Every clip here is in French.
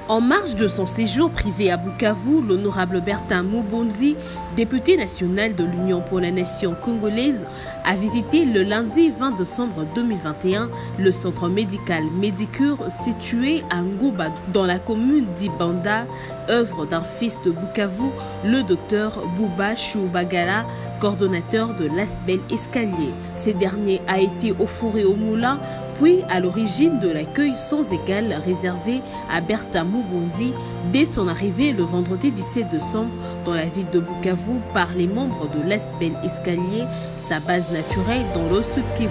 En marge de son séjour privé à Bukavu, l'honorable Bertin Mubonzi, député national de l'Union pour la nation congolaise, a visité le lundi 20 décembre 2021 le centre médical Médicure situé à Ngouba dans la commune d'Ibanda, œuvre d'un fils de Bukavu, le docteur Bouba Choubagala, coordonnateur de l'Asbel Escalier. Ce dernier a été au four et au moulin, puis à l'origine de l'accueil sans égal réservé à Bertin Mubonzi dès son arrivée le vendredi 17 décembre dans la ville de Bukavu par les membres de l'Asbel Escalier, sa base naturelle dans le Sud Kivu.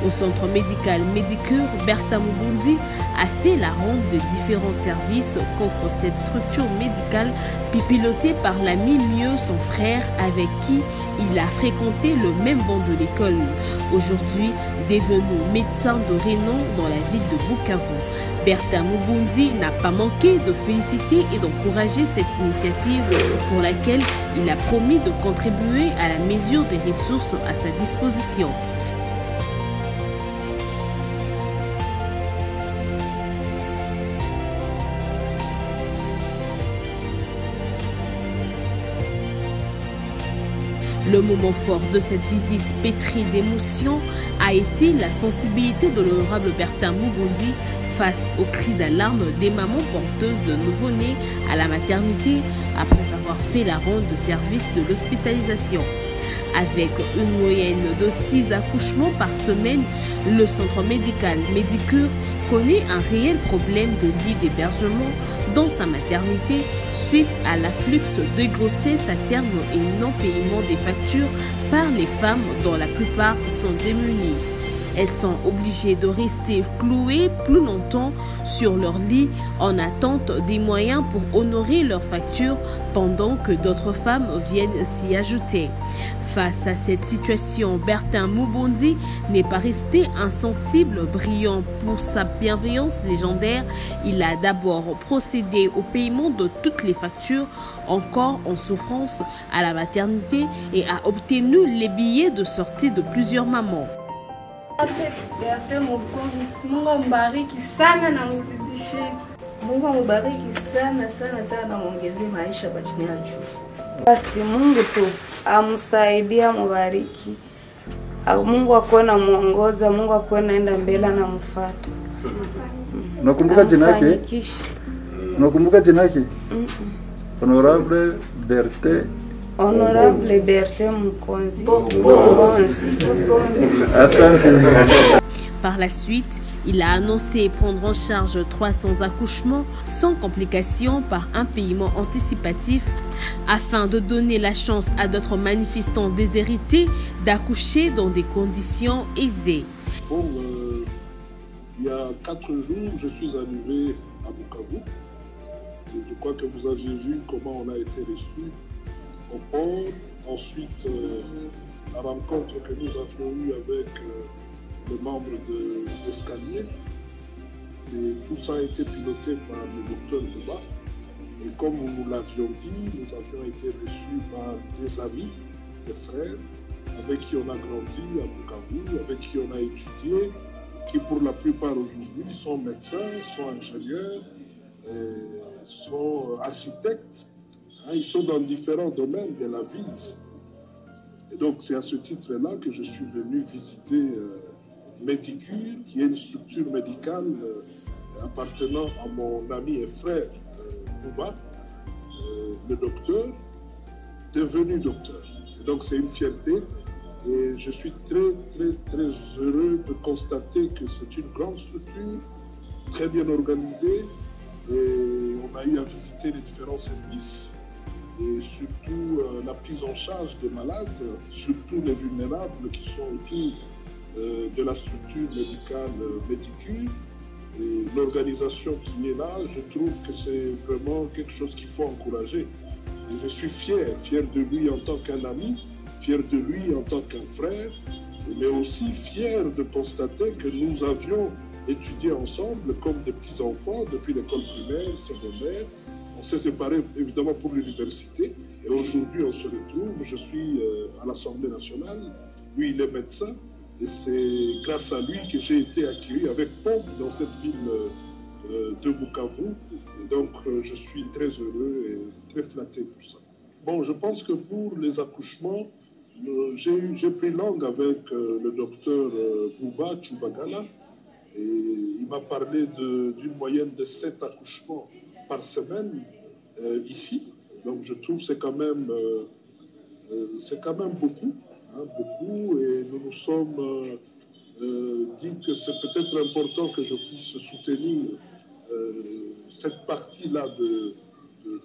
Au centre médical Médicure, Bertin Mubonzi a fait la ronde de différents services qu'offre cette structure médicale pilotée par l'ami mieux son frère avec qui il a fréquenté le même banc de l'école. Aujourd'hui, devenu médecin de renom dans la ville de Bukavu, Bertin Mubonzi n'a pas manqué de féliciter et d'encourager cette initiative pour laquelle il a promis de contribuer à la mesure des ressources à sa disposition. Le moment fort de cette visite pétrie d'émotions a été la sensibilité de l'honorable Bertin Mubonzi face aux cris d'alarme des mamans porteuses de nouveau-nés à la maternité après avoir fait la ronde de service de l'hospitalisation. Avec une moyenne de 6 accouchements par semaine, le centre médical Médicure connaît un réel problème de lit d'hébergement dans sa maternité suite à l'afflux de grossesses à terme et non-paiement des factures par les femmes dont la plupart sont démunies. Elles sont obligées de rester clouées plus longtemps sur leur lit en attente des moyens pour honorer leurs factures pendant que d'autres femmes viennent s'y ajouter. Face à cette situation, Bertin Mubonzi n'est pas resté insensible, brillant pour sa bienveillance légendaire. Il a d'abord procédé au paiement de toutes les factures encore en souffrance à la maternité et a obtenu les billets de sortie de plusieurs mamans. Mungu ambariki sana na mzidishe. Mungu ambariki sana sana sana, muongezee maisha kwa chini ya juu. Basi Mungu tu amsaidia, mubariki. Mungu akuona muongoza, Mungu akuona enda mbele na mfuata. Unakumbuka jina yake? Unakumbuka jina yake? Honorable Bertin. Honorable Bertin Mkonzi. Par la suite, il a annoncé prendre en charge 300 accouchements sans complications par un paiement anticipatif afin de donner la chance à d'autres manifestants déshérités d'accoucher dans des conditions aisées. Bon, il y a 4 jours, je suis arrivé à Bukavu. Je crois que vous aviez vu comment on a été reçus au port. Ensuite, la rencontre que nous avions eue avec les membres de l'Escalier. Et tout ça a été piloté par le docteur Bouba. Et comme nous l'avions dit, nous avions été reçus par des amis, des frères, avec qui on a grandi à Bukavu, avec qui on a étudié, qui pour la plupart aujourd'hui sont médecins, sont ingénieurs, sont architectes. Ils sont dans différents domaines de la vie. Et donc c'est à ce titre-là que je suis venu visiter Médicure, qui est une structure médicale appartenant à mon ami et frère Bouba, le docteur, devenu docteur. Et donc c'est une fierté et je suis très heureux de constater que c'est une grande structure, très bien organisée, et on a eu à visiter les différents services et surtout la prise en charge des malades, surtout les vulnérables qui sont autour de la structure médicale Médicure. Et l'organisation qui est là, je trouve que c'est vraiment quelque chose qu'il faut encourager. Et je suis fier de lui en tant qu'un ami, fier de lui en tant qu'un frère, mais aussi fier de constater que nous avions étudié ensemble comme des petits-enfants depuis l'école primaire, secondaire. On s'est séparés évidemment pour l'université et aujourd'hui on se retrouve. Je suis à l'Assemblée nationale, lui il est médecin et c'est grâce à lui que j'ai été accueilli avec pompe dans cette ville de Bukavu. Et donc, je suis très heureux et très flatté pour ça. Bon, je pense que pour les accouchements, j'ai pris langue avec le docteur Bouba Tchoubagala et il m'a parlé d'une moyenne de 7 accouchements par semaine ici. Donc, je trouve que c'est quand même beaucoup, hein, beaucoup, et nous nous sommes dit que c'est peut-être important que je puisse soutenir cette partie-là de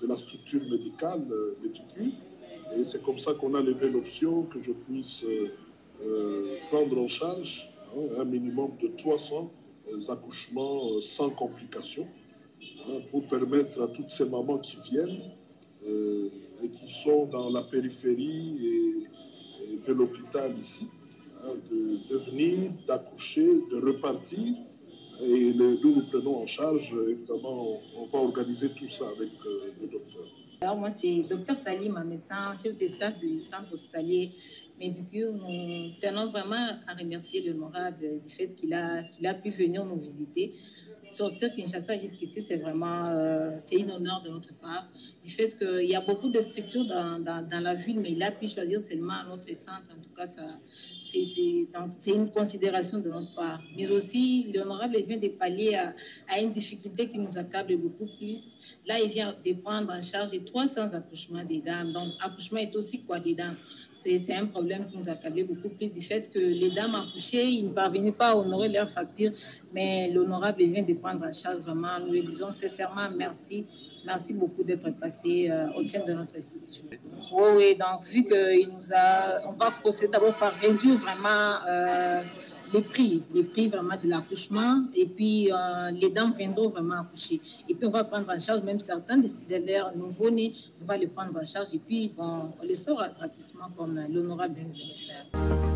la structure médicale, Médicure. Et c'est comme ça qu'on a levé l'option que je puisse prendre en charge un minimum de 300 accouchements sans complications, hein, pour permettre à toutes ces mamans qui viennent et qui sont dans la périphérie et de l'hôpital ici, hein, de venir, d'accoucher, de repartir. Et nous prenons en charge, évidemment, on va organiser tout ça avec le docteur. Alors moi, c'est Dr Salim, un médecin, chef de staff du centre hospitalier Médicure. Nous tenons vraiment à remercier l'honorable du fait qu'il a pu venir nous visiter. Sortir Kinshasa jusqu'ici, c'est vraiment c'est un honneur de notre part. Du fait qu'il y a beaucoup de structures dans la ville, mais il a pu choisir seulement notre centre. En tout cas, c'est une considération de notre part. Mais aussi, l'honorable vient de pallier à une difficulté qui nous accable beaucoup plus. Là, il vient de prendre en charge 300 accouchements des dames. Donc, accouchement est aussi quoi des dames? C'est un problème qui nous accablait beaucoup plus du fait que les dames accouchées, ils ne parvenaient pas à honorer leurs factures. Mais l'honorable vient de prendre en charge vraiment. Nous lui disons sincèrement merci. Merci beaucoup d'être passé au sein de notre institution. Oui, donc vu on va procéder d'abord par réduire vraiment les prix vraiment de l'accouchement, et puis les dames viendront vraiment accoucher. Et puis on va prendre en charge même certains de leurs nouveau-nés, on va les prendre en charge et puis bon, on les sort gratuitement comme l'honorable vient de le faire.